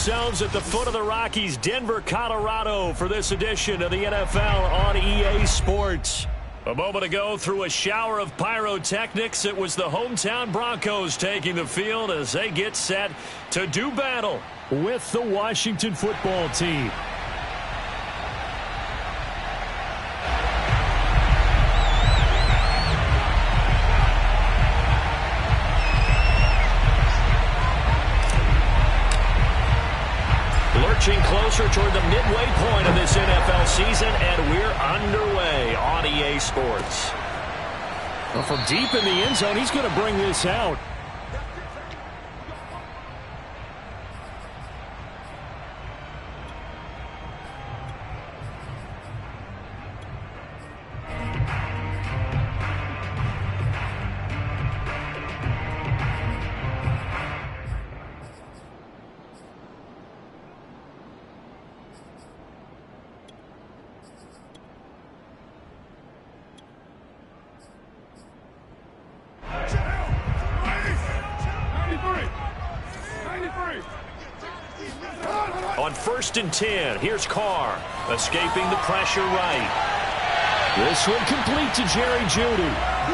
ourselves at the foot of the Rockies, Denver, Colorado, for this edition of the NFL on EA Sports. A moment ago, through a shower of pyrotechnics, it was the hometown Broncos taking the field as they get set to do battle with the Washington football team. Lurching closer toward the midway point of this NFL season, and we're underway on EA Sports. Well, from deep in the end zone, he's going to bring this out. On 1st and 10, here's Carr, escaping the pressure right. This one complete to Jerry Jeudy.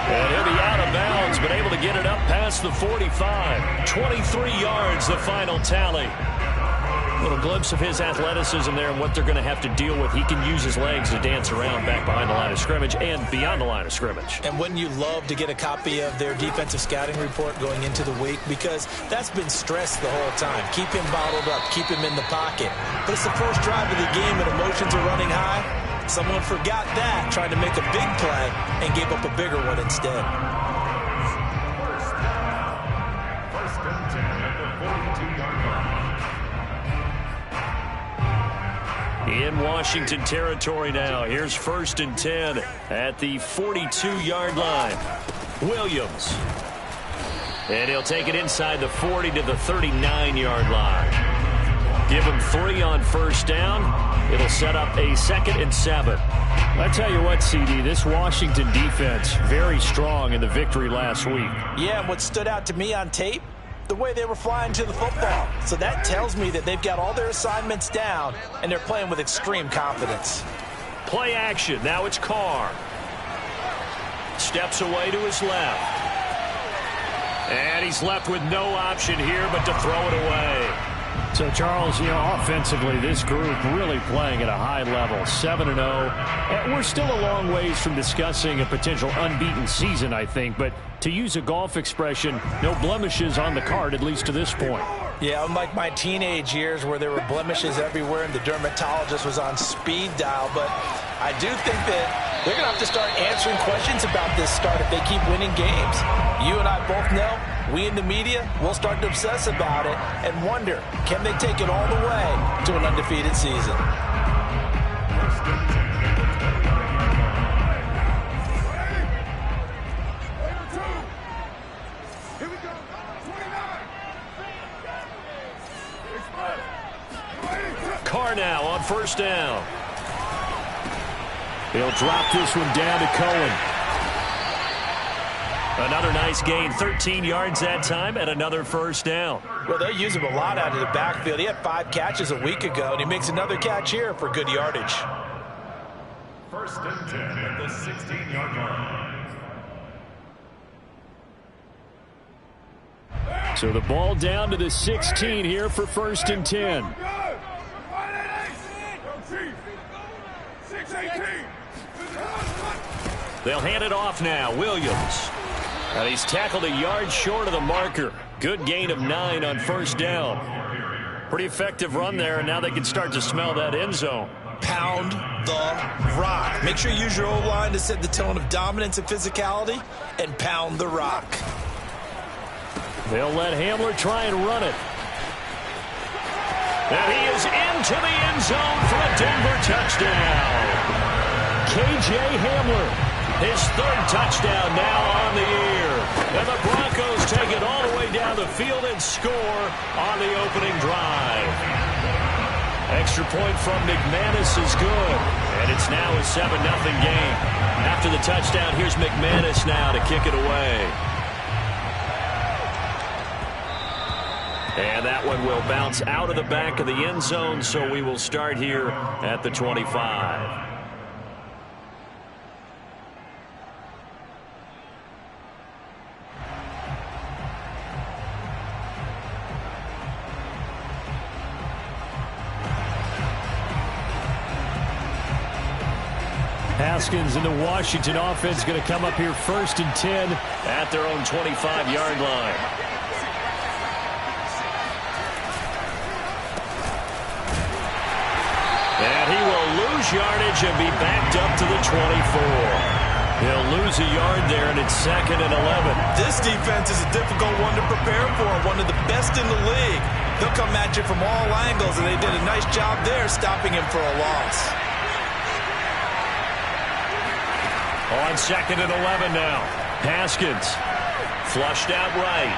And he'll be out of bounds, but able to get it up past the 45. 23 yards, the final tally. A little glimpse of his athleticism there and what they're going to have to deal with. He can use his legs to dance around back behind the line of scrimmage and beyond the line of scrimmage. And wouldn't you love to get a copy of their defensive scouting report going into the week? Because that's been stressed the whole time. Keep him bottled up. Keep him in the pocket. But it's the first drive of the game and emotions are running high. Someone forgot that, tried to make a big play, and gave up a bigger one instead. First and 10 at the 42-yard line. In Washington territory now. Here's 1st and 10 at the 42-yard line. Williams. And he'll take it inside the 40 to the 39-yard line. Give him 3 on 1st down. It'll set up a 2nd and 7. I tell you what, CD, this Washington defense, very strong in the victory last week. Yeah, and what stood out to me on tape, the way they were flying to the football. So that tells me that they've got all their assignments down, and they're playing with extreme confidence. Play action. Now it's Carr. Steps away to his left. And he's left with no option here but to throw it away. So, Charles, offensively, this group really playing at a high level, 7-0. And we're still a long ways from discussing a potential unbeaten season, I think. But to use a golf expression, no blemishes on the card, at least to this point. Yeah, unlike my teenage years where there were blemishes everywhere and the dermatologist was on speed dial. But I do think that they're going to have to start answering questions about this start if they keep winning games. You and I both know, we in the media, we'll start to obsess about it and wonder, can they take it all the way to an undefeated season? Carr now on 1st down. He'll drop this one down to Cohen. Another nice gain, 13 yards that time, and another 1st down. Well, they use him a lot out of the backfield. He had 5 catches a week ago, and he makes another catch here for good yardage. 1st and 10 at the 16-yard line. So the ball down to the 16 here for 1st and 10. They'll hand it off now. Williams. And he's tackled a yard short of the marker. Good gain of 9 on 1st down. Pretty effective run there, and now they can start to smell that end zone. Pound the rock. Make sure you use your O-line to set the tone of dominance and physicality, and pound the rock. They'll let Hamler try and run it. And he is into the end zone for a Denver touchdown. K.J. Hamler. His 3rd touchdown now on the year. And the Broncos take it all the way down the field and score on the opening drive. Extra point from McManus is good. And it's now a 7-0 game. After the touchdown, here's McManus now to kick it away. And that one will bounce out of the back of the end zone, so we will start here at the 25. Haskins and the Washington offense going to come up here 1st and 10 at their own 25-yard line. And he will lose yardage and be backed up to the 24. He'll lose a yard there, and it's 2nd and 11. This defense is a difficult one to prepare for, one of the best in the league. They'll come at you from all angles, and they did a nice job there stopping him for a loss. On 2nd and 11 now. Haskins flushed out right.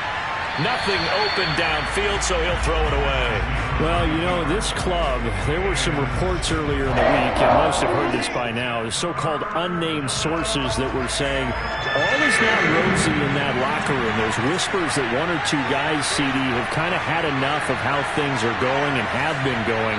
Nothing open downfield, so he'll throw it away. Well, you know, this club, there were some reports earlier in the week, and most have heard this by now, the so-called unnamed sources that were saying all is not rosy in that locker room. There's whispers that one or two guys, CD, have kind of had enough of how things are going and have been going.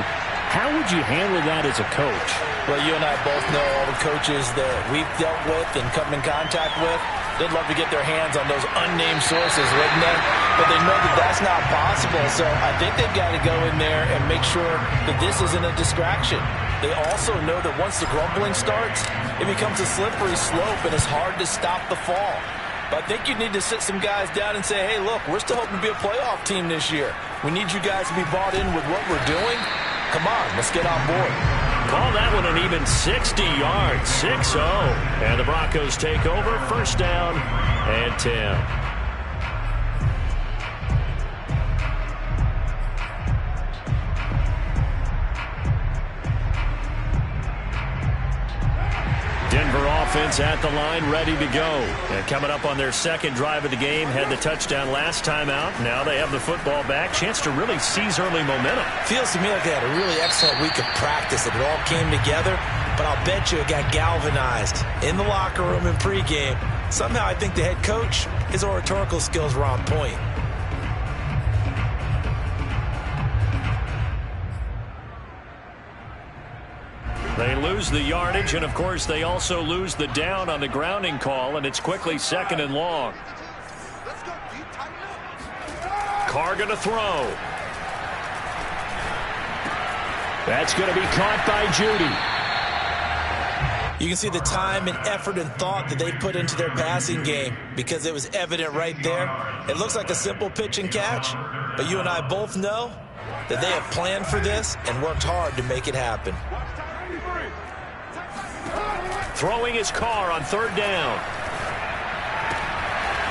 How would you handle that as a coach? Well, you and I both know all the coaches that we've dealt with and come in contact with. They'd love to get their hands on those unnamed sources, wouldn't they? But they know that that's not possible, so I think they've got to go in there and make sure that this isn't a distraction. They also know that once the grumbling starts, it becomes a slippery slope, and it's hard to stop the fall. But I think you need to sit some guys down and say, hey, look, we're still hoping to be a playoff team this year. We need you guys to be bought in with what we're doing. Come on, let's get on board. Call that one an even 60 yards, 6-0. And the Broncos take over, 1st down and 10. Denver offense at the line, ready to go. And coming up on their 2nd drive of the game, had the touchdown last time out. Now they have the football back. Chance to really seize early momentum. Feels to me like they had a really excellent week of practice. It all came together, but I'll bet you it got galvanized in the locker room in pregame. Somehow I think the head coach, his oratorical skills were on point. They lose the yardage, and of course they also lose the down on the grounding call, and it's quickly 2nd and long. Carr going to throw. That's going to be caught by Judy. You can see the time and effort and thought that they put into their passing game because it was evident right there. It looks like a simple pitch and catch, but you and I both know that they have planned for this and worked hard to make it happen. Throwing his Carr on 3rd down.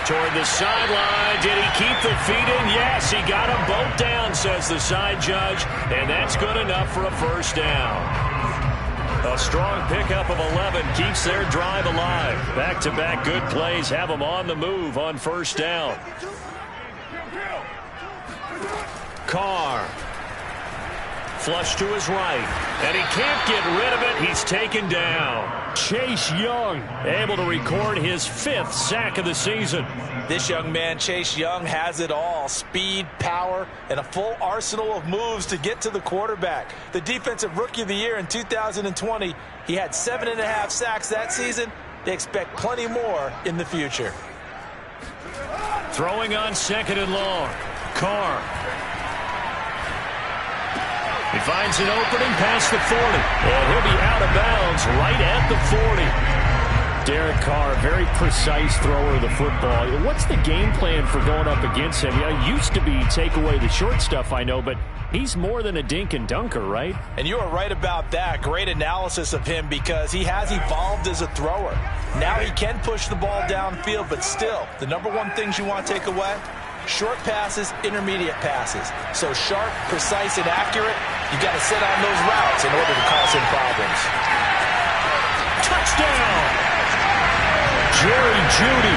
Toward the sideline. Did he keep the feet in? Yes, he got them both down, says the side judge. And that's good enough for a 1st down. A strong pickup of 11 keeps their drive alive. Back-to-back good plays have them on the move on 1st down. Carr. Flush to his right. And he can't get rid of it. He's taken down. Chase Young able to record his 5th sack of the season. This young man, Chase Young, has it all. Speed, power, and a full arsenal of moves to get to the quarterback. The Defensive Rookie of the Year in 2020, he had 7.5 sacks that season. They expect plenty more in the future. Throwing on 2nd and long. Carr. He finds an opening past the 40. And he'll be out of bounds right at the 40. Derek Carr, very precise thrower of the football. What's the game plan for going up against him? It used to be take away the short stuff, I know, but he's more than a dink and dunker, right? And you are right about that. Great analysis of him because he has evolved as a thrower. Now he can push the ball downfield, but still, the number one things you want to take away, short passes, intermediate passes. So sharp, precise, and accurate, you got to sit on those routes in order to cause him problems. Touchdown! Jerry Jeudy,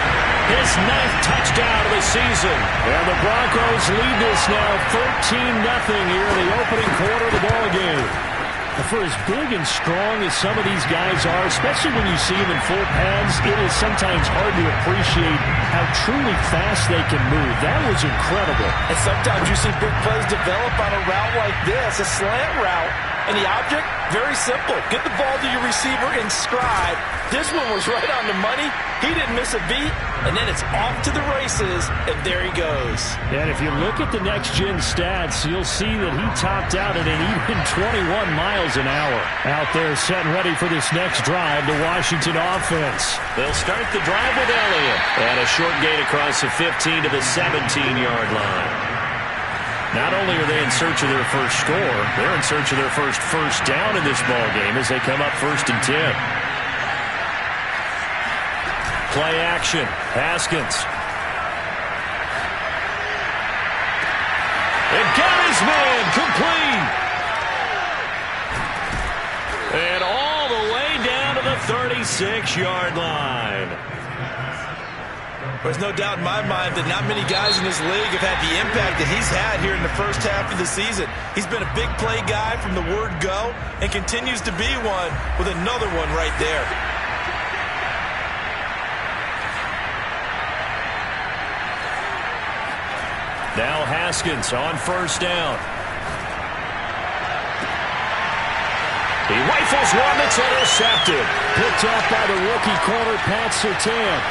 his 9th touchdown of the season. And the Broncos lead this now 13-0 here in the opening quarter of the ball game. For as big and strong as some of these guys are, especially when you see them in full pads, it is sometimes hard to appreciate how truly fast they can move. That was incredible. And sometimes you see big plays develop on a route like this, a slant route. And the object, very simple. Get the ball to your receiver in stride. This one was right on the money. He didn't miss a beat. And then it's off to the races, and there he goes. And if you look at the next-gen stats, you'll see that he topped out at an even 21 miles an hour. Out there set and ready for this next drive, the Washington offense. They'll start the drive with Elliott. And a short gain across the 15 to the 17-yard line. Not only are they in search of their first score, they're in search of their first down in this ball game as they come up 1st and 10. Play action. Haskins. And got his man complete. And all the way down to the 36-yard line. There's no doubt in my mind that not many guys in this league have had the impact that he's had here in the first half of the season. He's been a big play guy from the word go and continues to be one with another one right there. Now Haskins on 1st down. He rifles one that's intercepted. Picked off by the rookie corner, Pat Surtain.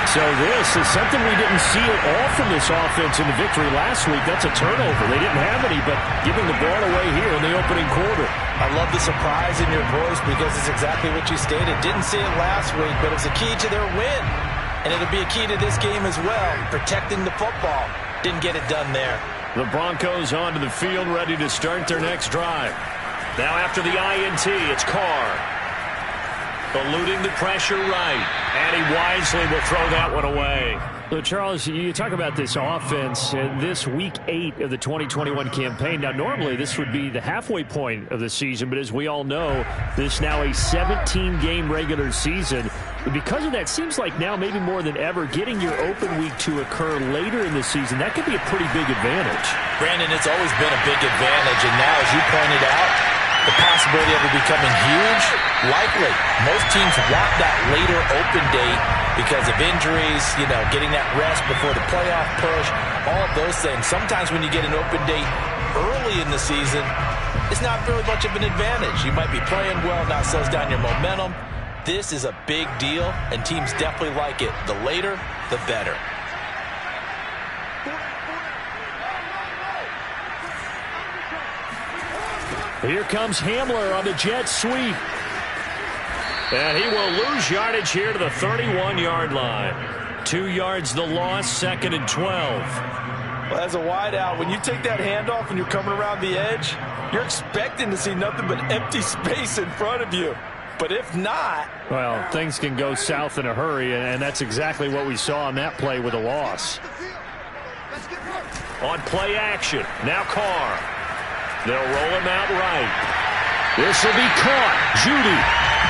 So this is something we didn't see at all from this offense in the victory last week. That's a turnover. They didn't have any, but giving the ball away here in the opening quarter. I love the surprise in your voice because it's exactly what you stated. Didn't see it last week, but it was a key to their win. And it'll be a key to this game as well, protecting the football. Didn't get it done there. The Broncos onto the field, ready to start their next drive. Now after the INT, it's Carr. Eluding the pressure right. And he wisely will throw that one away. So, Charles, you talk about this offense this week 8 of the 2021 campaign. Now, normally this would be the halfway point of the season, but as we all know, this is now a 17-game regular season. Because of that, seems like now maybe more than ever, getting your open week to occur later in the season, that could be a pretty big advantage. Brandon, it's always been a big advantage, and now, as you pointed out, the possibility of it becoming huge, likely. Most teams want that later open date because of injuries, getting that rest before the playoff push, all of those things. Sometimes when you get an open date early in the season, it's not really much of an advantage. You might be playing well, now slows down your momentum. This is a big deal, and teams definitely like it. The later, the better. Here comes Hamler on the jet sweep. And he will lose yardage here to the 31-yard line. 2 yards the loss, 2nd and 12. Well, as a wideout, when you take that handoff and you're coming around the edge, you're expecting to see nothing but empty space in front of you. But if not... Well, things can go south in a hurry, and that's exactly what we saw on that play with a loss. On play action, now Carr. They'll roll him out right. This will be caught. Judy.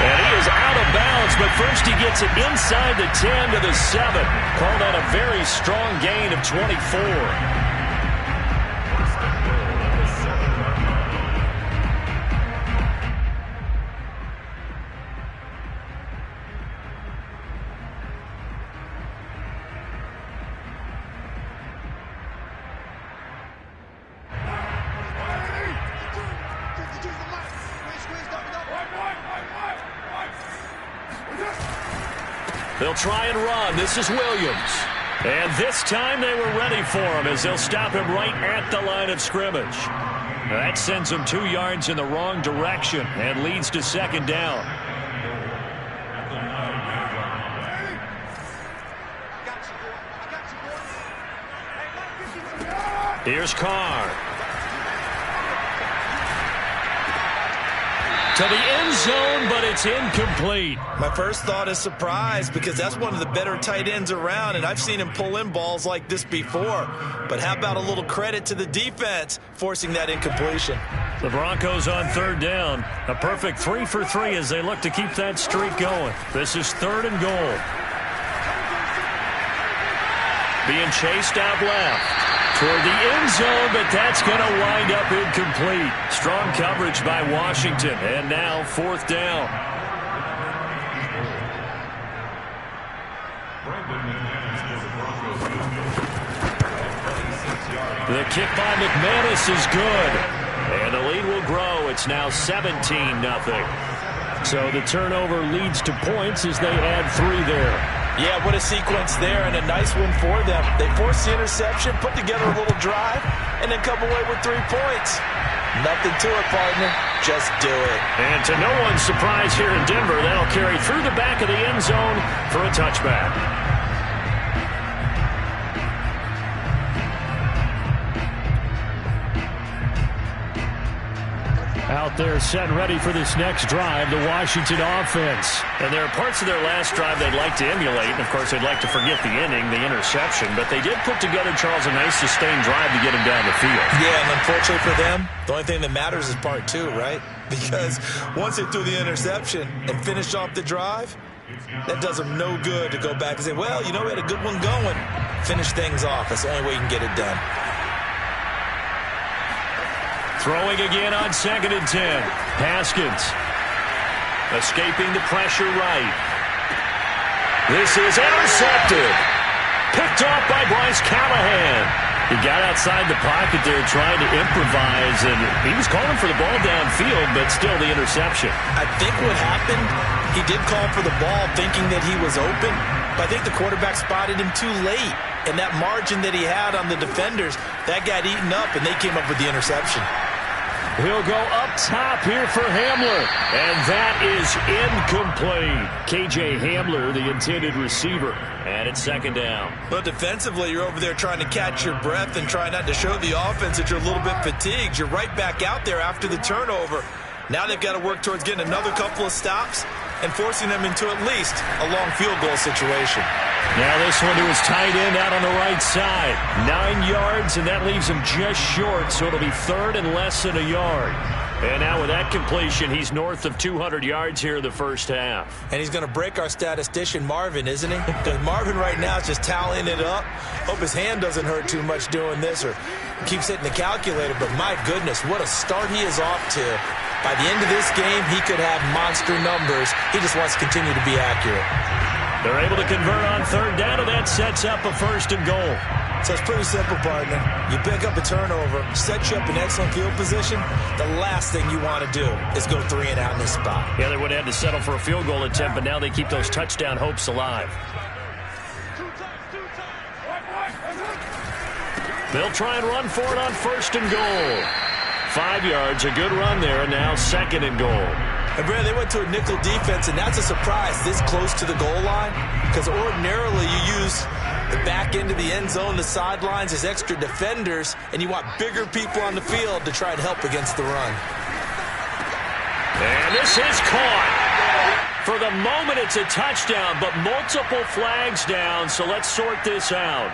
And he is out of bounds, but first he gets it inside the 10 to the 7. Call that a very strong gain of 24. They'll try and run. This is Williams. And this time they were ready for him as they'll stop him right at the line of scrimmage. That sends him 2 yards in the wrong direction and leads to 2nd down. Here's Carr. To the end zone, but it's incomplete. My first thought is surprise because that's one of the better tight ends around, and I've seen him pull in balls like this before. But how about a little credit to the defense forcing that incompletion? The Broncos on 3rd down. A perfect 3 for 3 as they look to keep that streak going. This is 3rd and goal. Being chased out left. toward the end zone, but that's going to wind up incomplete. Strong coverage by Washington, and now 4th down. The kick by McManus is good, and the lead will grow. It's now 17-0. So the turnover leads to points as they add 3 there. Yeah, what a sequence there, and a nice one for them. They forced the interception, put together a little drive, and then come away with 3 points. Nothing to it, partner. Just do it. And to no one's surprise here in Denver, that'll carry through the back of the end zone for a touchback. Out there set and ready for this next drive, the Washington offense. And there are parts of their last drive they'd like to emulate. And, of course, they'd like to forget the inning, the interception. But they did put together, Charles, a nice sustained drive to get him down the field. Yeah, and unfortunately for them, the only thing that matters is part 2, right? Because once they threw the interception and finished off the drive, that does them no good to go back and say, well, you know, we had a good one going. Finish things off. That's the only way you can get it done. Throwing again on 2nd and 10. Haskins escaping the pressure right. This is intercepted. Picked off by Bryce Callahan. He got outside the pocket there trying to improvise, and he was calling for the ball downfield, but still the interception. I think what happened, he did call for the ball thinking that he was open, but I think the quarterback spotted him too late. And that margin that he had on the defenders, that got eaten up, and they came up with the interception. He'll go up top here for Hamler. And that is incomplete. K.J. Hamler, the intended receiver. And it's 2nd down. Well, defensively, you're over there trying to catch your breath and try not to show the offense that you're a little bit fatigued. You're right back out there after the turnover. Now they've got to work towards getting another couple of stops and forcing them into at least a long field goal situation. Now this one to his tight end out on the right side. 9 yards, and that leaves him just short, so it'll be 3rd and less than a yard. And now with that completion, he's north of 200 yards here in the first half. And he's going to break our statistician, Marvin, isn't he? Because Marvin right now is just tallying it up. Hope his hand doesn't hurt too much doing this or keeps hitting the calculator. But my goodness, what a start he is off to. By the end of this game, he could have monster numbers. He just wants to continue to be accurate. They're able to convert on 3rd down, and that sets up a 1st and goal. So it's pretty simple, partner. You pick up a turnover, set you up in excellent field position. The last thing you want to do is go 3 and out in this spot. Yeah, they would have had to settle for a field goal attempt, but now they keep those touchdown hopes alive. They'll try and run for it on 1st and goal. 5 yards, a good run there, and now 2nd and goal. And Brad, they went to a nickel defense, and that's a surprise this close to the goal line, because ordinarily you use the back end of the end zone, the sidelines as extra defenders, and you want bigger people on the field to try and help against the run. And this is caught. For the moment, it's a touchdown, but multiple flags down, so let's sort this out.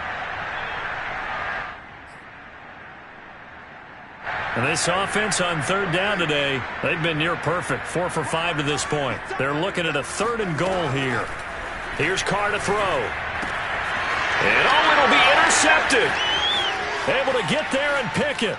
And this offense on 3rd down today, they've been near perfect. 4 for 5 to this point. They're looking at a 3rd and goal here. Here's Carr to throw. And it'll be intercepted. Able to get there and pick it.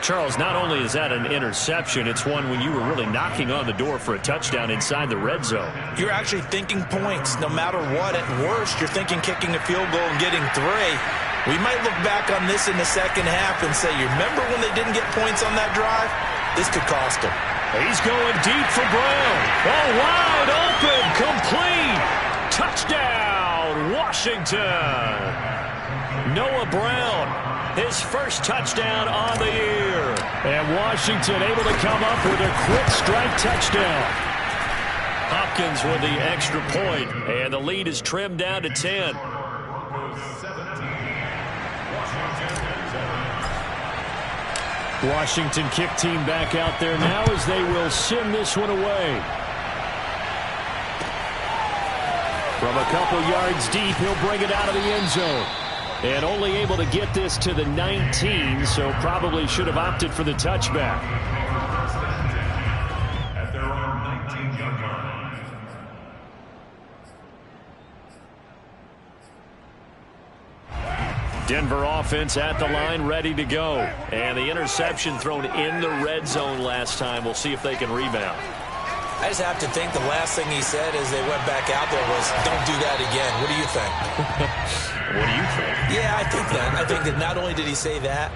Charles, not only is that an interception, it's one when you were really knocking on the door for a touchdown inside the red zone. You're actually thinking points no matter what. At worst, you're thinking kicking a field goal and getting 3. We might look back on this in the second half and say, you remember when they didn't get points on that drive? This could cost them. He's going deep for Brown. Oh, wide open, complete. Touchdown, Washington. Noah Brown, his first touchdown on the year. And Washington able to come up with a quick strike touchdown. Hopkins with the extra point, and the lead is trimmed down to 10. Washington kick team back out there now as they will send this one away. From a couple yards deep, he'll bring it out of the end zone. And only able to get this to the 19, so probably should have opted for the touchback. At their own 19-yard line. Denver offense at the line, ready to go. And the interception thrown in the red zone last time. We'll see if they can rebound. I just have to think the last thing he said as they went back out there was, don't do that again. What do you think? What do you think? Yeah, I think that. I think that not only did he say that,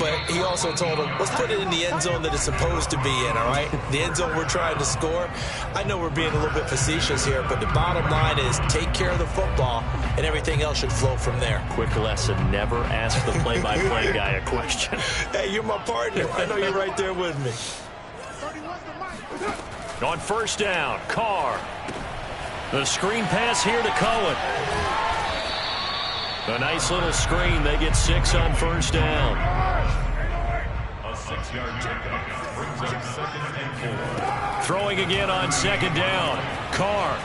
but he also told him, let's put it in the end zone that it's supposed to be in, all right? The end zone we're trying to score. I know we're being a little bit facetious here, but the bottom line is take care of the football, and everything else should flow from there. Quick lesson, never ask the play-by-play guy a question. Hey, you're my partner. I know you're right there with me. On first down, Carr. The screen pass here to Cohen. A nice little screen. They get 6 on first down. A 6-yard pickup brings up 2nd and 4. Throwing again on 2nd down. Carr.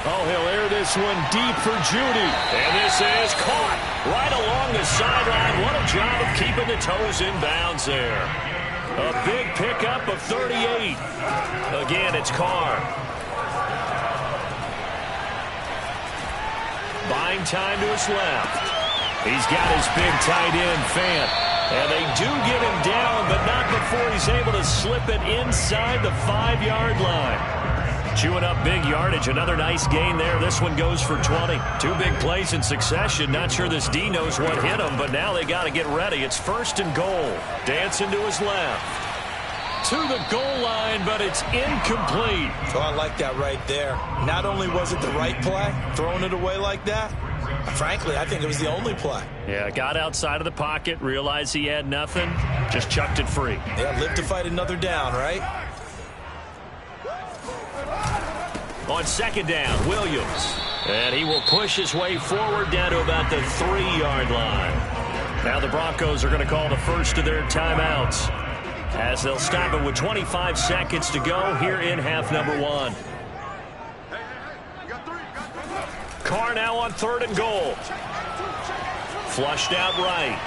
Oh, he'll air this one deep for Judy. And this is caught right along the sideline. What a job of keeping the toes in bounds there. A big pickup of 38. Again, it's Carr. Buying time to his left. He's got his big tight end, Fant. And they do get him down, but not before he's able to slip it inside the 5-yard line. Chewing up big yardage. Another nice gain there. This one goes for 20. 2 big plays in succession. Not sure this D knows what hit him, but now they got to get ready. It's 1st and goal. Dancing to his left. To the goal line, but it's incomplete. Oh, I like that right there. Not only was it the right play, throwing it away like that, frankly, I think it was the only play. Yeah, got outside of the pocket, realized he had nothing, just chucked it free. Yeah, live to fight another down, right? On 2nd down, Williams. And he will push his way forward down to about the 3-yard line. Now the Broncos are going to call the first of their timeouts, as they'll stop it with 25 seconds to go here in half number 1. Carr now on 3rd and goal. Flushed out right.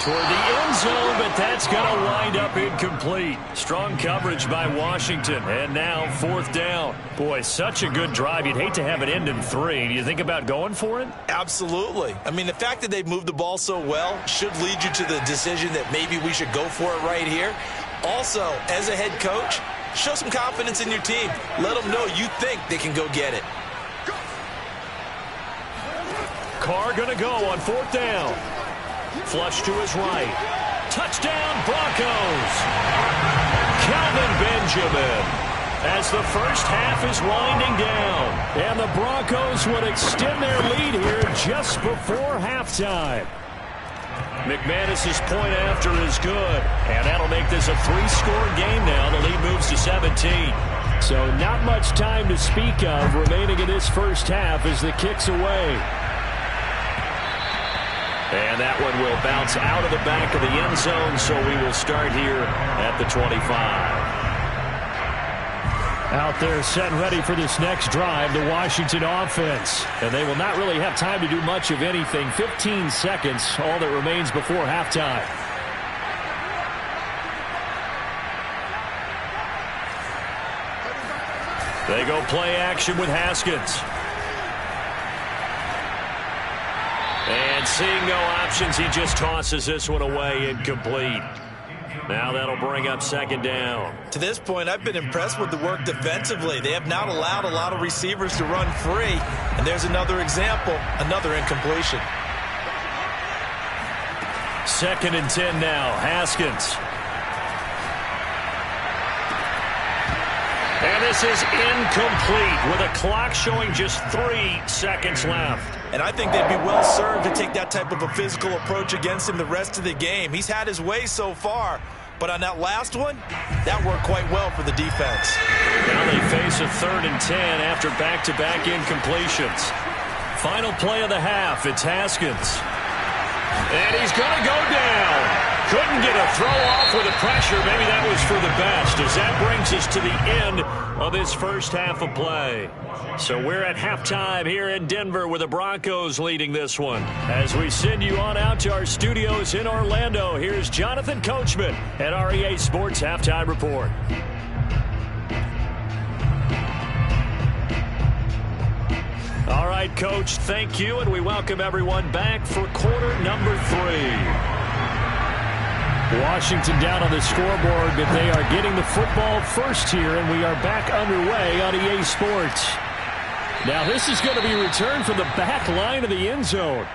Toward the end zone, but that's going to wind up incomplete. Strong coverage by Washington, and now 4th down. Boy, such a good drive. You'd hate to have it end in 3. Do you think about going for it? Absolutely. I mean, the fact that they've moved the ball so well should lead you to the decision that maybe we should go for it right here. Also, as a head coach, show some confidence in your team. Let them know you think they can go get it. Carr going to go on 4th down. Flush to his right. Touchdown, Broncos. Calvin Benjamin, as the first half is winding down. And the Broncos would extend their lead here just before halftime. McManus's point after is good. And that'll make this a 3-score game now. The lead moves to 17. So not much time to speak of remaining in this first half as the kick's away. And that one will bounce out of the back of the end zone, so we will start here at the 25. Out there set and ready for this next drive, the Washington offense. And they will not really have time to do much of anything. 15 seconds, all that remains before halftime. They go play action with Haskins. And seeing no options, he just tosses this one away, incomplete. Now that'll bring up 2nd down. To this point, I've been impressed with the work defensively. They have not allowed a lot of receivers to run free. And there's another example, another incompletion. 2nd and 10 now, Haskins. And this is incomplete with a clock showing just 3 seconds left. And I think they'd be well served to take that type of a physical approach against him the rest of the game. He's had his way so far, but on that last one, that worked quite well for the defense. Now they face a 3rd and 10 after back-to-back incompletions. Final play of the half, it's Haskins. And he's going to go down. Couldn't get a throw off with the pressure. Maybe that was for the best, as that brings us to the end of this first half of play. So we're at halftime here in Denver with the Broncos leading this one. As we send you on out to our studios in Orlando, here's Jonathan Coachman at REA Sports Halftime Report. All right, right, Coach, thank you, and we welcome everyone back for quarter number 3. Washington down on the scoreboard, but they are getting the football first here, and we are back underway on EA Sports. Now this is going to be returned from the back line of the end zone.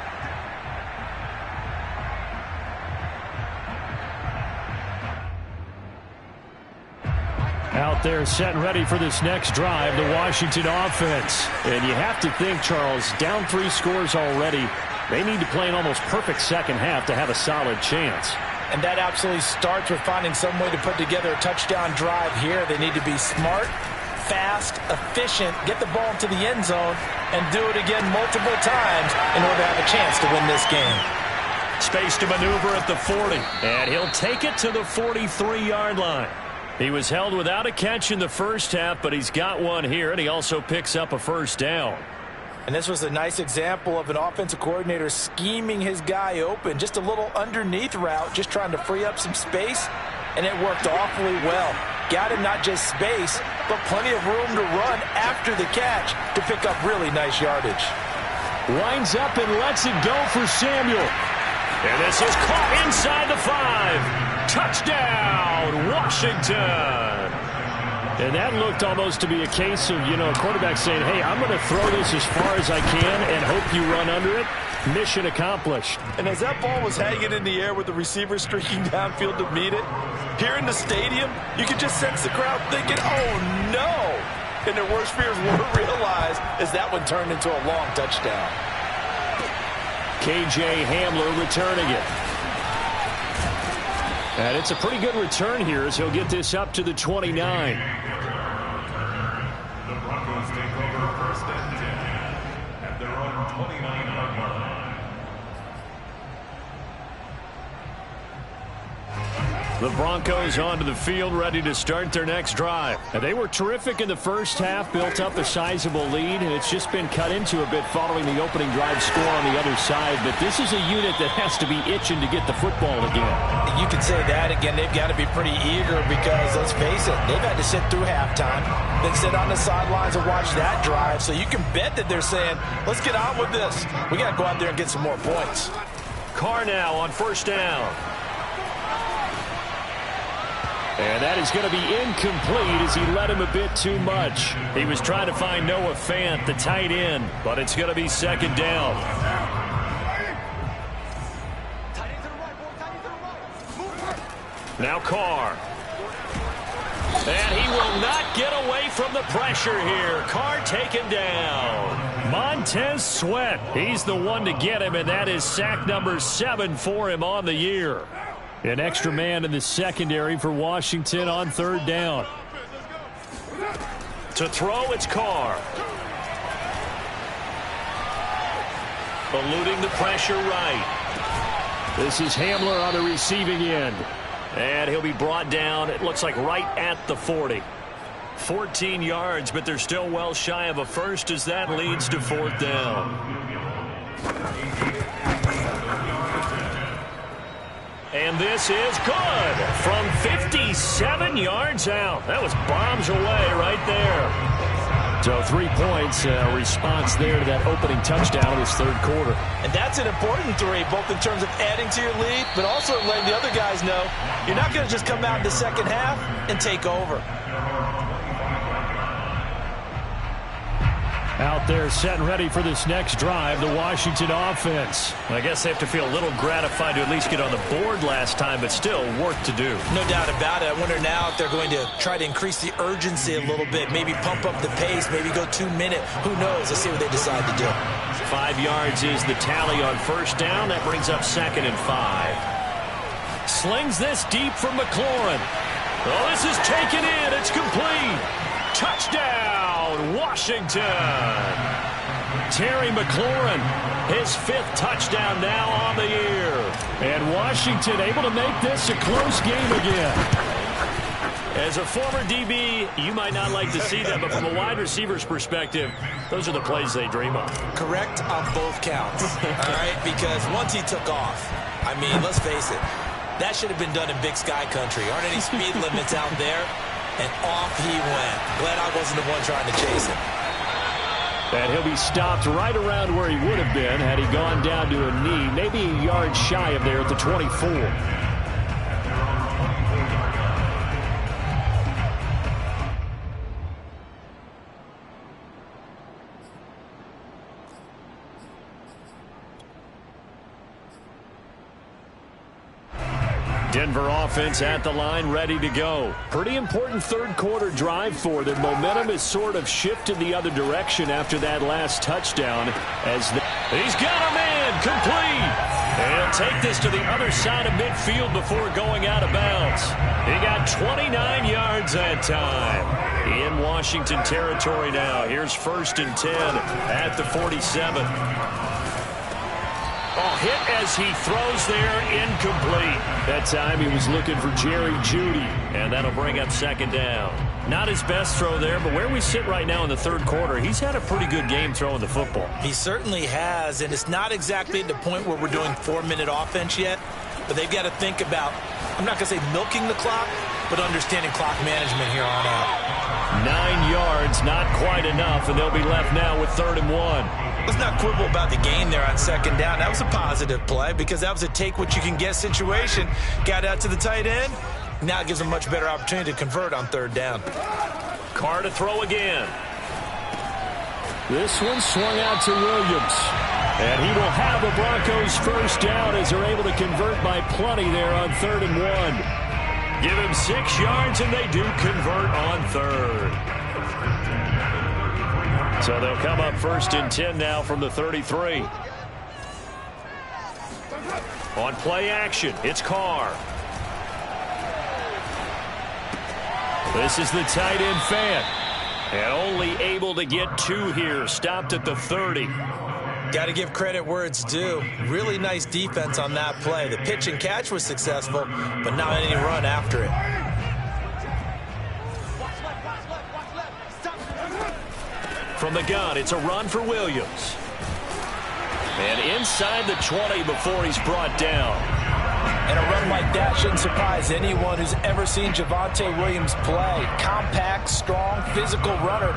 Out there set and ready for this next drive, the Washington offense. And you have to think, Charles, down 3 scores already. They need to play an almost perfect second half to have a solid chance. And that absolutely starts with finding some way to put together a touchdown drive here. They need to be smart, fast, efficient, get the ball to the end zone, and do it again multiple times in order to have a chance to win this game. Space to maneuver at the 40, and he'll take it to the 43-yard line. He was held without a catch in the first half, but he's got one here, and he also picks up a first down. And this was a nice example of an offensive coordinator scheming his guy open. Just a little underneath route, just trying to free up some space, and it worked awfully well. Got him not just space, but plenty of room to run after the catch to pick up really nice yardage. Winds up and lets it go for Samuel. And this is caught inside the 5. Touchdown, Washington. And that looked almost to be a case of, a quarterback saying, hey, I'm going to throw this as far as I can and hope you run under it. Mission accomplished. And as that ball was hanging in the air with the receiver streaking downfield to meet it, here in the stadium, you could just sense the crowd thinking, oh, no. And their worst fears weren't realized as that one turned into a long touchdown. KJ Hamler returning it. And it's a pretty good return here as he'll get this up to the 29. The Broncos take over 1st and 10 at their own 29-yard line. The Broncos onto the field, ready to start their next drive. And they were terrific in the first half, built up a sizable lead, and it's just been cut into a bit following the opening drive score on the other side. But this is a unit that has to be itching to get the football again. You could say that again. They've got to be pretty eager because, let's face it, they've had to sit through halftime, then sit on the sidelines and watch that drive. So you can bet that they're saying, let's get on with this. We got to go out there and get some more points. Carr now on 1st down. And that is going to be incomplete as he led him a bit too much. He was trying to find Noah Fant, the tight end, but it's going to be 2nd down. Now Carr. And he will not get away from the pressure here. Carr taken down. Montez Sweat. He's the one to get him, and that is sack number 7 for him on the year. An extra man in the secondary for Washington on 3rd down. To throw, it's Carr. Eluding the pressure right. This is Hamler on the receiving end. And he'll be brought down, it looks like right at the 40. 14 yards, but they're still well shy of a first as that leads to 4th down. And this is good from 57 yards out. That was bombs away right there. So 3 points, response there to that opening touchdown in this 3rd quarter. And that's an important 3, both in terms of adding to your lead, but also letting the other guys know you're not going to just come out in the second half and take over. Out there set and ready for this next drive, the Washington offense. I guess they have to feel a little gratified to at least get on the board last time, but still work to do. No doubt about it. I wonder now if they're going to try to increase the urgency a little bit, maybe pump up the pace, maybe go 2-minute. Who knows? Let's see what they decide to do. 5 yards is the tally on 1st down. That brings up 2nd and 5. Slings this deep from McLaurin. Oh, this is taken in. It's complete. Touchdown, Washington. Terry McLaurin, his 5th touchdown now on the year. And Washington able to make this a close game again. As a former DB, you might not like to see that, but from a wide receiver's perspective, those are the plays they dream of. Correct on both counts, all right? Because once he took off, I mean, let's face it, that should have been done in Big Sky Country. Aren't any speed limits out there? And off he went. Glad I wasn't the one trying to chase him. And he'll be stopped right around where he would have been had he gone down to a knee, maybe a yard shy of there at the 24. Denver offense at the line, ready to go. Pretty important third quarter drive for them. Momentum has sort of shifted the other direction after that last touchdown. He's got a man complete. And he'll take this to the other side of midfield before going out of bounds. He got 29 yards that time. In Washington territory now. Here's 1st and 10 at the 47. Oh, hit as he throws there, incomplete. That time he was looking for Jerry Jeudy, and that'll bring up 2nd down. Not his best throw there, but where we sit right now in the third quarter, he's had a pretty good game throwing the football. He certainly has, and it's not exactly at the point where we're doing 4-minute offense yet, but they've got to think about, I'm not going to say milking the clock, but understanding clock management here on out. 9 yards, not quite enough, and they'll be left now with 3rd and 1. Let's not quibble about the gain there on 2nd down. That was a positive play because that was a take-what-you-can-get situation. Got out to the tight end. Now it gives them a much better opportunity to convert on 3rd down. Carr to throw again. This one swung out to Williams. And he will have the Broncos 1st down as they're able to convert by plenty there on 3rd and 1. Give him 6 yards, and they do convert on 3rd. So they'll come up 1st and 10 now from the 33. On play action, it's Carr. This is the tight end fan. And only able to get 2 here. Stopped at the 30. Got to give credit where it's due. Really nice defense on that play. The pitch and catch was successful, but not any run after it. From the gun, it's a run for Williams. And inside the 20 before he's brought down. And a run like that shouldn't surprise anyone who's ever seen Javonte Williams play. Compact, strong, physical runner.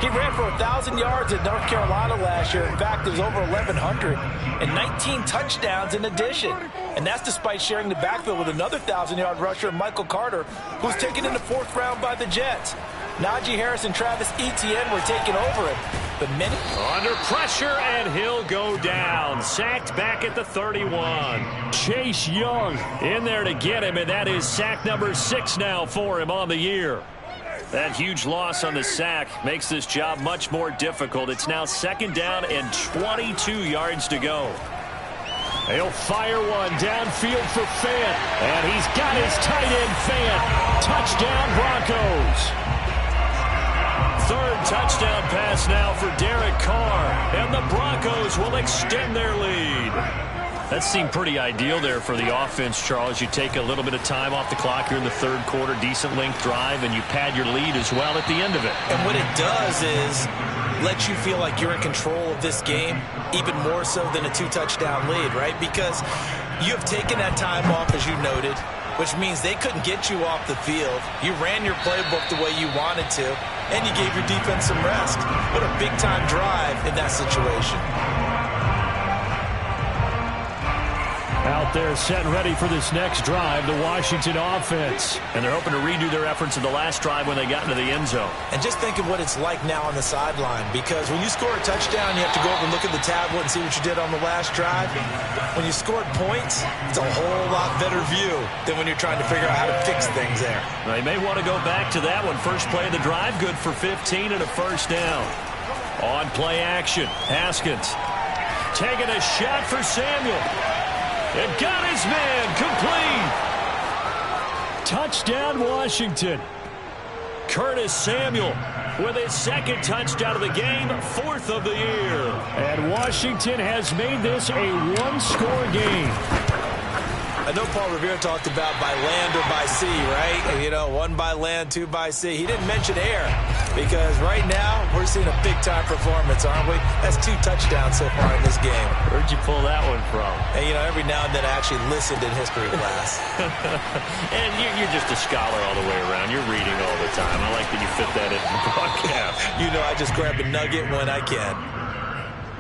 He ran for 1,000 yards at North Carolina last year. In fact, it was over 1,100 and 19 touchdowns in addition. And that's despite sharing the backfield with another 1,000-yard rusher, Michael Carter, who's taken in the 4th round by the Jets. Najee Harris and Travis Etienne were taking over him. But under pressure, and he'll go down. Sacked back at the 31. Chase Young in there to get him, and that is sack number 6 now for him on the year. That huge loss on the sack makes this job much more difficult. It's now 2nd down and 22 yards to go. He'll fire one downfield for Fant, and he's got his tight end Fant. Touchdown Broncos. 3rd touchdown pass now for Derek Carr, and the Broncos will extend their lead. That seemed pretty ideal there for the offense, Charles. You take a little bit of time off the clock here in the 3rd quarter, decent length drive, and you pad your lead as well at the end of it. And what it does is let you feel like you're in control of this game, even more so than a 2-touchdown lead, right? Because you have taken that time off, as you noted, which means they couldn't get you off the field. You ran your playbook the way you wanted to, and you gave your defense some rest. What a big-time drive in that situation. Out there set and ready for this next drive, the Washington offense. And they're hoping to redo their efforts in the last drive when they got into the end zone. And just think of what it's like now on the sideline, because when you score a touchdown, you have to go over and look at the tablet and see what you did on the last drive. When you scored points, it's a whole lot better view than when you're trying to figure out how to fix things there. They may want to go back to that one. First play of the drive, good for 15 and a 1st down. On play action, Haskins taking a shot for Samuel. And got his man complete. Touchdown, Washington. Curtis Samuel with his 2nd touchdown of the game, 4th of the year. And Washington has made this a 1-score game. I know Paul Revere talked about by land or by sea, right? You know, 1 by land, 2 by sea. He didn't mention air because right now we're seeing a big-time performance, aren't we? That's 2 touchdowns so far in this game. Where'd you pull that one from? And, you know, every now and then I actually listened in history class. And you're just a scholar all the way around. You're reading all the time. I like that you fit that in the broadcast. You know, I just grab a nugget when I can.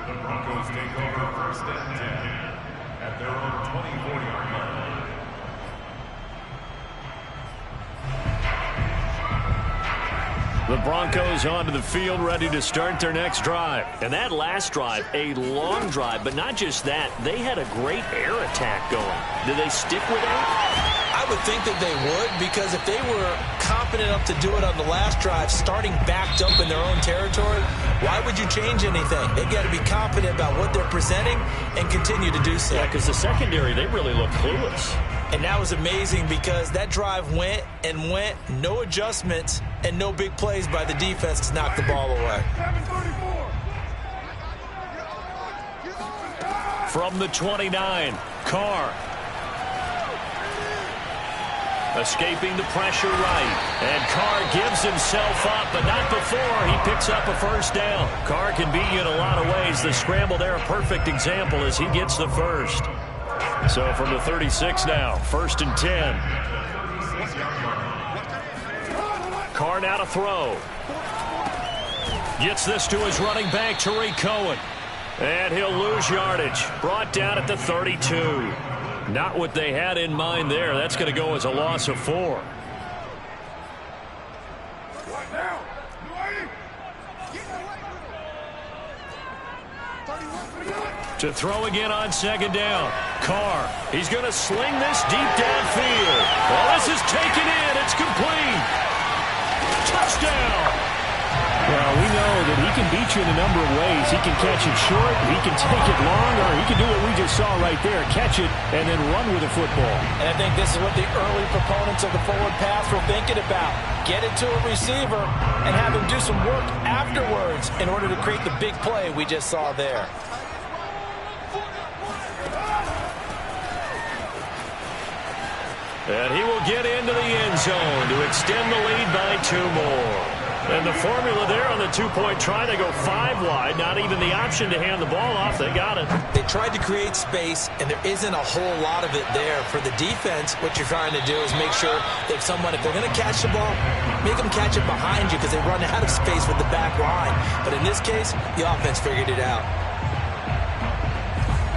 The Broncos take over 1st and 10 at their own 24-yard line. The Broncos onto the field, ready to start their next drive. And that last drive, a long drive, but not just that. They had a great air attack going. Do they stick with it? I would think that they would, because if they were confident enough to do it on the last drive, starting backed up in their own territory, why would you change anything? They've got to be confident about what they're presenting and continue to do so. Yeah, because the secondary, they really look clueless. And that was amazing because that drive went and went, no adjustments, and no big plays by the defense to knock the ball away. From the 29, Carr. Escaping the pressure right. And Carr gives himself up, but not before he picks up a first down. Carr can beat you in a lot of ways. The scramble there, a perfect example as he gets the first. So from the 36 now, 1st and 10. Carr now to throw. Gets this to his running back, Tariq Cohen. And he'll lose yardage. Brought down at the 32. Not what they had in mind there. That's going to go as a loss of 4. To throw again on 2nd down. Carr. He's going to sling this deep downfield. Well, this is taken in. It's complete. Touchdown. Well, we know that he can beat you in a number of ways. He can catch it short, he can take it long, or he can do what we just saw right there, catch it and then run with the football. And I think this is what the early proponents of the forward pass were thinking about. Get it to a receiver and have him do some work afterwards in order to create the big play we just saw there. And he will get into the end zone to extend the lead by 2 more. And the formula there on the 2-point try, they go 5 wide. Not even the option to hand the ball off. They got it. They tried to create space, and there isn't a whole lot of it there. For the defense, what you're trying to do is make sure that if they're going to catch the ball, make them catch it behind you because they run out of space with the back line. But in this case, the offense figured it out.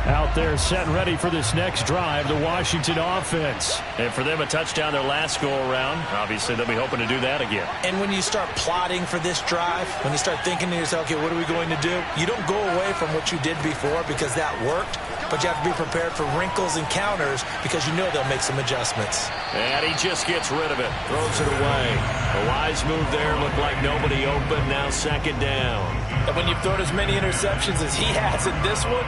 Out there set and ready for this next drive, the Washington offense. And for them, a touchdown their last go-around. Obviously, they'll be hoping to do that again. And when you start plotting for this drive, when you start thinking to yourself, okay, what are we going to do? You don't go away from what you did before because that worked, but you have to be prepared for wrinkles and counters because you know they'll make some adjustments. And he just gets rid of it, throws it away. A wise move there, looked like nobody open, now 2nd down. And when you've thrown as many interceptions as he has in this one,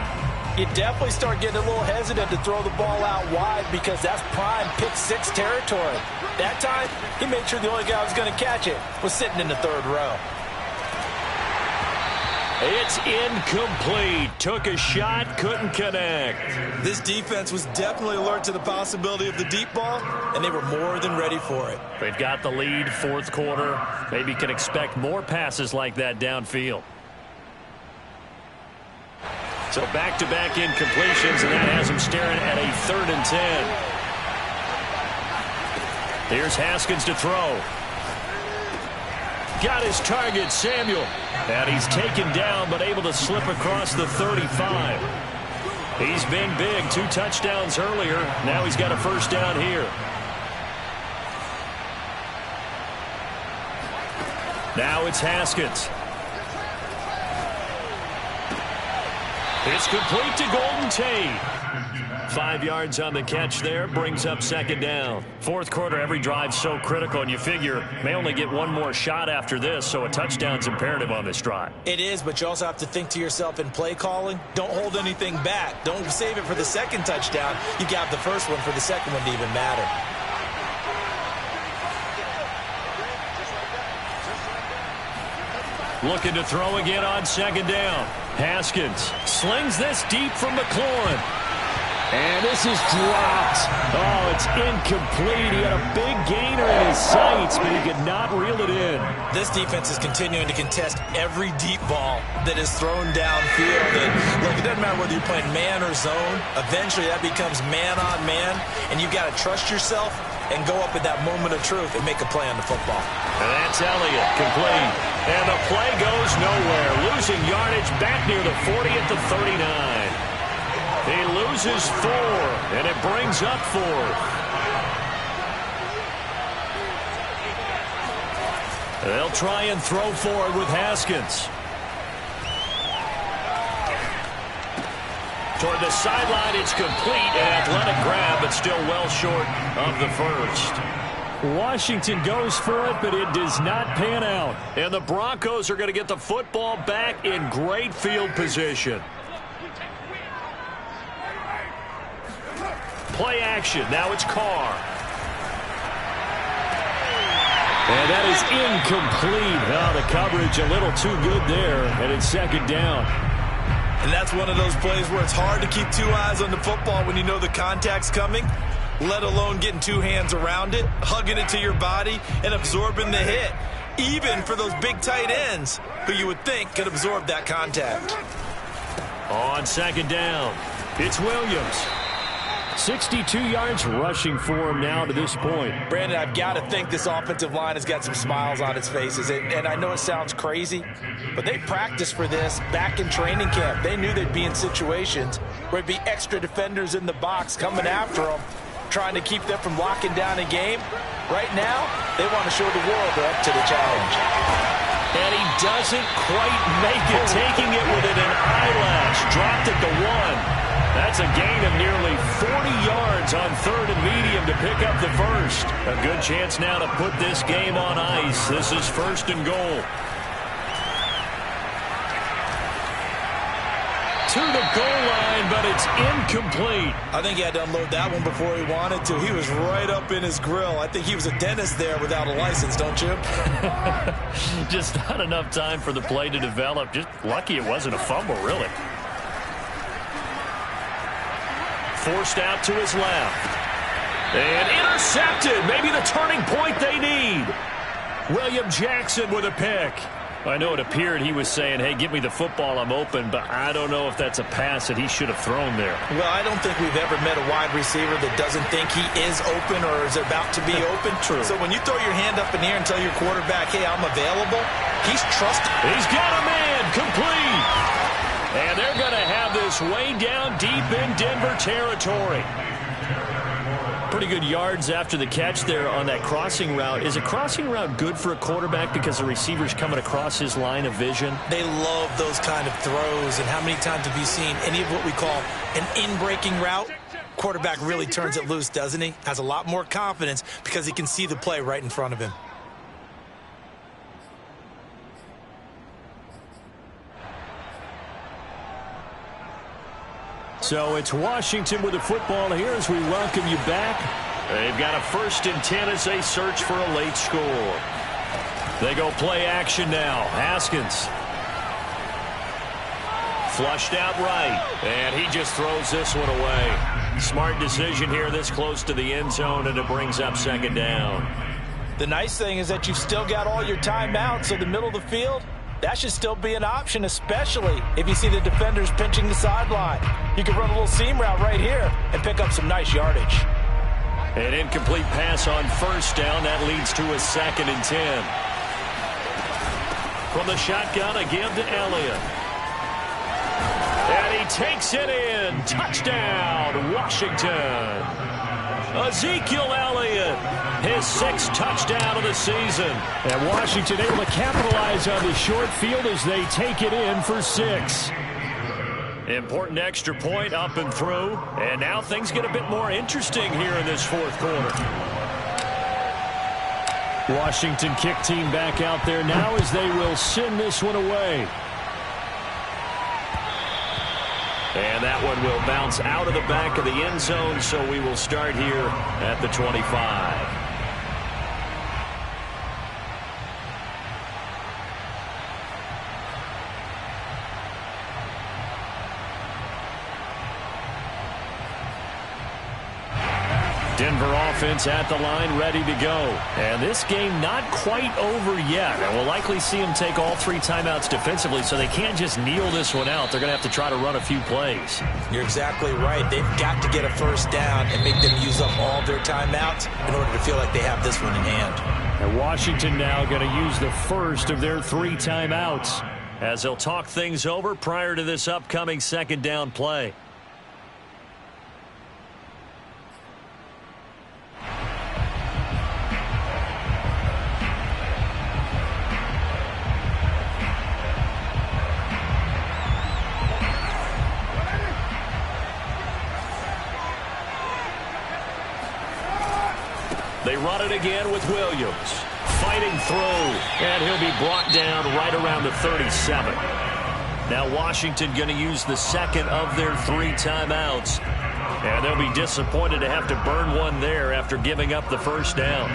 you definitely start getting a little hesitant to throw the ball out wide because that's prime pick 6 territory. That time, he made sure the only guy who was going to catch it was sitting in the 3rd row. It's incomplete. Took a shot, couldn't connect. This defense was definitely alert to the possibility of the deep ball, and they were more than ready for it. They've got the lead, 4th quarter. Maybe can expect more passes like that downfield. So back-to-back incompletions, and that has him staring at a 3rd and 10. Here's Haskins to throw. Got his target, Samuel. And he's taken down, but able to slip across the 35. He's been big, 2 touchdowns earlier. Now he's got a first down here. Now it's Haskins. It's complete to Golden Tate. 5 yards on the catch there, brings up 2nd down. 4th quarter, every drive so critical, and you figure may only get one more shot after this, so a touchdown's imperative on this drive. It is, but you also have to think to yourself in play calling, don't hold anything back. Don't save it for the 2nd touchdown. You got the first one for the 2nd one to even matter. Looking to throw again on 2nd down. Haskins slings this deep from McLaurin. And this is dropped. Oh, it's incomplete. He had a big gainer in his sights, but he could not reel it in. This defense is continuing to contest every deep ball that is thrown downfield. And look, it doesn't matter whether you're playing man or zone. Eventually, that becomes man on man, and you've got to trust yourself and go up at that moment of truth and make a play on the football. And that's Elliott, complete. And the play goes nowhere. Losing yardage back near the 40 at the 39. He loses 4, and it brings up 4. They'll try and throw forward with Haskins. Toward the sideline, it's complete. An athletic grab, but still well short of the first. Washington goes for it, but it does not pan out. And the Broncos are going to get the football back in great field position. Play action. Now it's Carr. And that is incomplete. Oh, the coverage a little too good there, and it's second down. And that's one of those plays where it's hard to keep 2 eyes on the football when you know the contact's coming, let alone getting 2 hands around it, hugging it to your body, and absorbing the hit. Even for those big tight ends who you would think could absorb that contact. On second down, it's Williams. 62 yards rushing for him now to this point. Brandon, I've got to think this offensive line has got some smiles on its faces. And I know it sounds crazy, but they practiced for this back in training camp. They knew they'd be in situations where it'd be extra defenders in the box coming after them, trying to keep them from locking down a game. Right now, they want to show the world they're up to the challenge. And he doesn't quite make it, taking it within an eyelash. Dropped it to 1. That's a gain of nearly 40 yards on 3rd and medium to pick up the first. A good chance now to put this game on ice. This is 1st and goal. To the goal line, but it's incomplete. I think he had to unload that one before he wanted to. He was right up in his grill. I think he was a dentist there without a license, don't you? Just not enough time for the play to develop. Just lucky it wasn't a fumble, really. Forced out to his left. And intercepted. Maybe the turning point they need. William Jackson with a pick. I know it appeared he was saying, hey, give me the football, I'm open, but I don't know if that's a pass that he should have thrown there. Well, I don't think we've ever met a wide receiver that doesn't think he is open or is about to be open. True. So when you throw your hand up in the air and tell your quarterback, hey, I'm available, he's trusting. He's got a man, complete. And they're going to have this way down deep in Denver territory. Pretty good yards after the catch there on that crossing route. Is a crossing route good for a quarterback because the receiver's coming across his line of vision? They love those kind of throws. And how many times have you seen any of what we call an in-breaking route? Quarterback really turns it loose, doesn't he? Has a lot more confidence because he can see the play right in front of him. So it's Washington with the football here as we welcome you back. They've got a 1st and 10 as they search for a late score. They go play action now. Haskins. Flushed out right. And he just throws this one away. Smart decision here this close to the end zone, and it brings up 2nd down. The nice thing is that you've still got all your timeouts, so the middle of the field, that should still be an option, especially if you see the defenders pinching the sideline. You can run a little seam route right here and pick up some nice yardage. An incomplete pass on 1st down. That leads to a 2nd and 10. From the shotgun again to Elliott. And he takes it in. Touchdown, Washington. Ezekiel Elliott, his 6th touchdown of the season. And Washington able to capitalize on the short field as they take it in for 6. Important extra point up and through. And now things get a bit more interesting here in this 4th quarter. Washington kick team back out there now as they will send this one away. And that one will bounce out of the back of the end zone, so we will start here at the 25. Denver offense at the line, ready to go. And this game not quite over yet. And we'll likely see them take all 3 timeouts defensively, so they can't just kneel this one out. They're going to have to try to run a few plays. You're exactly right. They've got to get a first down and make them use up all their timeouts in order to feel like they have this one in hand. And Washington now going to use the first of their 3 timeouts, as they'll talk things over prior to this upcoming second down play. They run it again with Williams. Fighting through, and he'll be brought down right around the 37. Now Washington going to use the second of their 3 timeouts. And they'll be disappointed to have to burn one there after giving up the first down.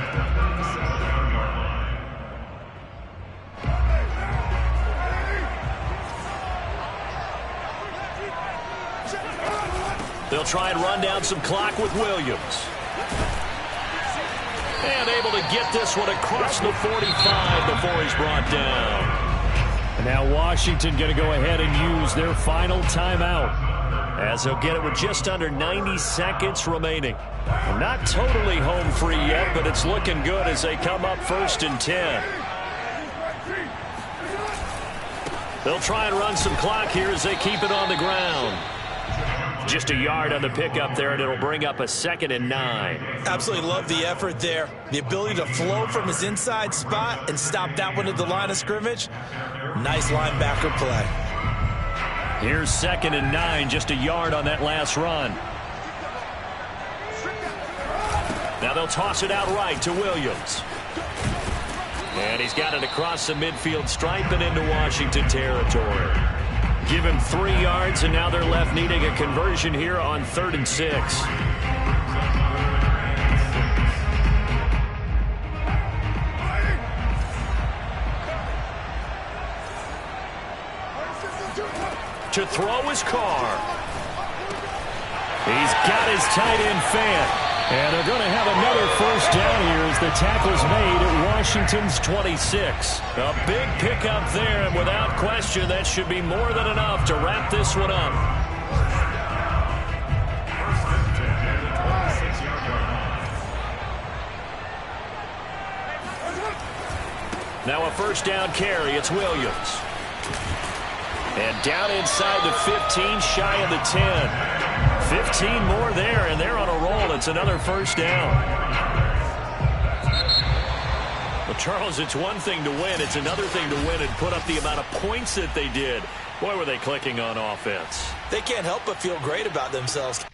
They'll try and run down some clock with Williams. And able to get this one across the 45 before he's brought down. And now Washington going to go ahead and use their final timeout, as they'll get it with just under 90 seconds remaining. And not totally home free yet, but it's looking good as they come up 1st and 10. They'll try and run some clock here as they keep it on the ground. Just a yard on the pickup there, and it'll bring up a 2nd and 9. Absolutely love the effort there. The ability to flow from his inside spot and stop that one at the line of scrimmage. Nice linebacker play. Here's 2nd and 9, just a yard on that last run. Now they'll toss it out right to Williams. And he's got it across the midfield stripe and into Washington territory. Give him 3 yards, and now they're left needing a conversion here on 3rd and 6. To throw his Carr. He's got his tight end Fant. And they're going to have another first down here as the tackle's made at Washington's 26. A big pickup there, and without question, that should be more than enough to wrap this one up. Now a first down carry. It's Williams. And down inside the 15, shy of the 10. 15 more there, and they're on a roll. It's another first down. Well, Charles, it's one thing to win. It's another thing to win and put up the amount of points that they did. Boy, were they clicking on offense. They can't help but feel great about themselves.